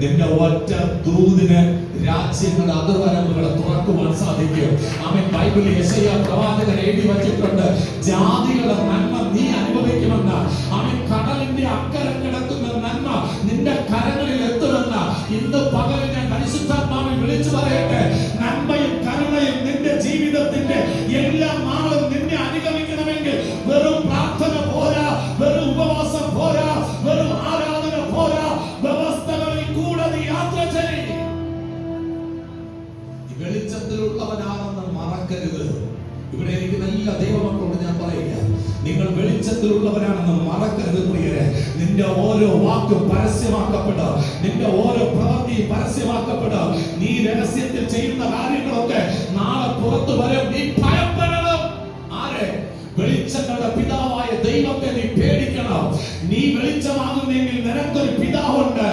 നിന്റെ ഒറ്റ ദൂതിന് രാജ്യങ്ങളുടെ അതിർവരമ്പുകളെ തുറക്കുവാൻ സാധിക്കും. അവൻ ബൈബിളിൽ യെശയ്യാ പ്രവാചകൻ എഴുതി വച്ചിട്ടുണ്ട്, ജാതികളുടെ നന്മ നീ അനുഭവിക്കുമെന്ന്. അവൻ കടലിന്റെ അക്കരെ കിടക്കുന്ന നന്മ നിന്റെ കരങ്ങളിൽ എത്തുമെന്ന് ഇന്ന് പകൽ ഞാൻ പരിശുദ്ധാത്മാവിൽ വിളിച്ചു പറയട്ടെ. നന്മയും കരുണയും നിന്റെ ജീവിതത്തിന്റെ എല്ലാ നാളും നിന്നെ അനുഗമിക്കണമെങ്കിൽ വെറും പ്രാർത്ഥന പോരാ, വെറും ഉപവാസം പോരാ, വെറും ആരാധന പോരാ, വ്യവസ്ഥകളിൽ കൂടെ നീ യാത്ര ചെയ്യും. വെളിച്ചത്തിലുള്ളവനാണെന്ന് മറക്കരുത്. ഇവിടെ ഇരിക്കുന്ന എല്ലാ ദൈവമക്കളോട് ഞാൻ പറയുക, നിങ്ങൾ വെളിച്ചത്തിലുള്ളവരാണെന്ന് മറക്കരുത് പ്രിയരെ. നിന്റെ ഓരോ വാക്കും പരസ്യമാക്കപ്പെടുക, നിന്റെ ഓരോ പ്രവൃത്തിയും പരസ്യമാക്കപ്പെടുക. നീ രഹസ്യത്തിൽ ചെയ്യുന്ന കാര്യങ്ങളൊക്കെ നാളെ പുറത്തു വരും. നീ ഭയപ്പെടണം. ആരെ? വെളിച്ചങ്ങളുടെ പിതാവായ ദൈവത്തെ നീ പേടിക്കണം. നീ വെളിച്ചമാകുന്നെങ്കിൽ നിനക്കൊരു പിതാവുണ്ട്.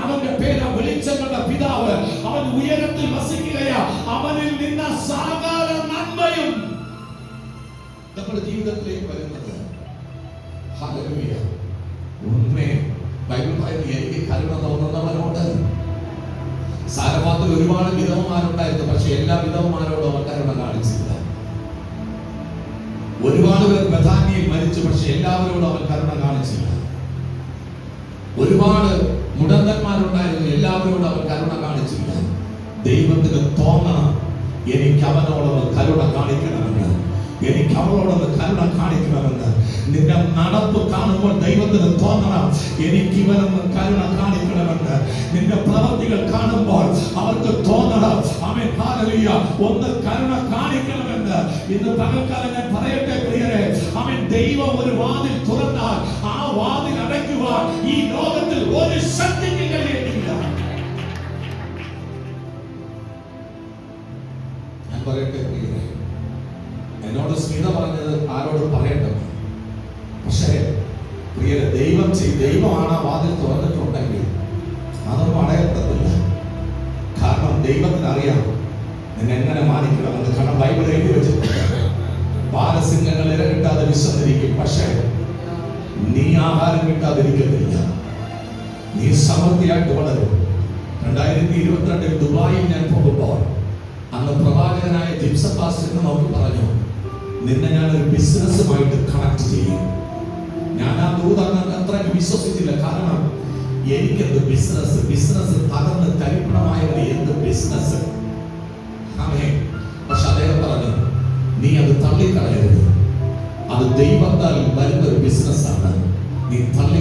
അവന്റെ പേര് വെളിച്ചങ്ങളുടെ പിതാവ്. അവൻ ഉയരത്തിൽ വസിക്കുകയാ. അവനിൽ നിന്ന സകല നന്മയും നമ്മുടെ ജീവിതത്തിലേക്ക് വരുന്നത്. ഹല്ലേലൂയ. ഉണ്മേ ബൈബിൾ പറയുന്നു, എനിക്ക് കരുണ തോന്നുന്നവനോട്. സാരഭാത്തിൽ ഒരുപാട് വിധവന്മാരുണ്ടായിരുന്നു, പക്ഷെ എല്ലാ വിധവന്മാരോടും അവൻ കരുണ കാണിച്ചില്ല. ഒരുപാട് പേർ ബഥാനിയിൽ മരിച്ചു, പക്ഷെ എല്ലാവരോടും അവൻ കരുണ കാണിച്ചില്ല. ഒരുപാട് മുടന്തന്മാരുണ്ടായിരുന്നു, എല്ലാവരോടും അവൻ കരുണ കാണിച്ചില്ല. ദൈവത്തിന് തോന്നണം, എനിക്ക് അവനോടൊന്ന് കരുണ കാണിക്കണമെന്ന്, എനിക്ക് അവളോടൊന്ന് കരുണ കാണിക്കണമെന്ന്. നിന്റെ നടപ്പ് കാണുമ്പോൾ ദൈവത്തിന് തോന്നണം, എനിക്ക് ഇവനൊന്ന് കരുണ കാണിക്കണമെന്ന്. നിന്റെ പ്രവൃത്തികൾ കാണുമ്പോൾ അവർക്ക് തോന്നണം, ആമേൻ ഹല്ലേലൂയ, ഒന്ന് കരുണ കാണിക്കണമെന്ന്. ഇന്ന് പകൽക്കാലം ഞാൻ പറയട്ടെ പ്രിയരെ, ആമേൻ, ദൈവം ഒരു വാതിൽ തുറന്നാൽ ആ വാതിൽ അടയ്ക്കുവാൻ ഈ ലോകത്തിൽ ഒരു ശക്തിക്ക് കഴിയുന്നില്ല. ഞാൻ പറയട്ടെ പ്രിയരെ, എന്നോട് സ്മിത പറഞ്ഞത് ആരോട് പറയട്ടെ. പക്ഷേ പ്രിയരെ, ദൈവമാണ് ആ വാതിൽ തുറന്നിട്ടുണ്ടെങ്കിൽ അതൊന്നും അടയത്തത്തില്ല. കാരണം ദൈവത്തിന് അറിയാം നിന്നെ എങ്ങനെ മാനിക്കണമെന്ന്. കാരണം ബൈബിൾ എഴുതി വെച്ചിട്ടുണ്ട്, ബാലസിംഹങ്ങൾ ഇര കിട്ടാതെ വിശന്നിരിക്കും, പക്ഷേ നീ ആഹാരം കിട്ടാതിരിക്കത്തില്ല. നീ സമൃദ്ധിയായിട്ട് വളരും. 2022 ദുബായിൽ ഞാൻ പോകുമ്പോൾ അന്ന് പ്രവാചകനായ ജിപ്സം പാസ്റ്റർ നോക്കി പറഞ്ഞു, നിന്നെ ഞാനൊരു ബിസിനസ്സുമായിട്ട് കണക്ട് ചെയ്യും. ഞാൻ ആ ദൂതങ്ങൾ അത്രയ്ക്ക് വിശ്വസിച്ചില്ല. കാരണം എനിക്കെന്ത് ബിസിനസ് തകർന്ന് തരിപ്പണമായവരെ എന്ത് ബിസിനസ്. പക്ഷെ അദ്ദേഹം പറഞ്ഞു, നീ അത് തള്ളിക്കളയരുത്. അത് ദൈവത്താൽ വരുന്ന ഒരു ബിസിനസ്സാണ്. നീ തള്ളി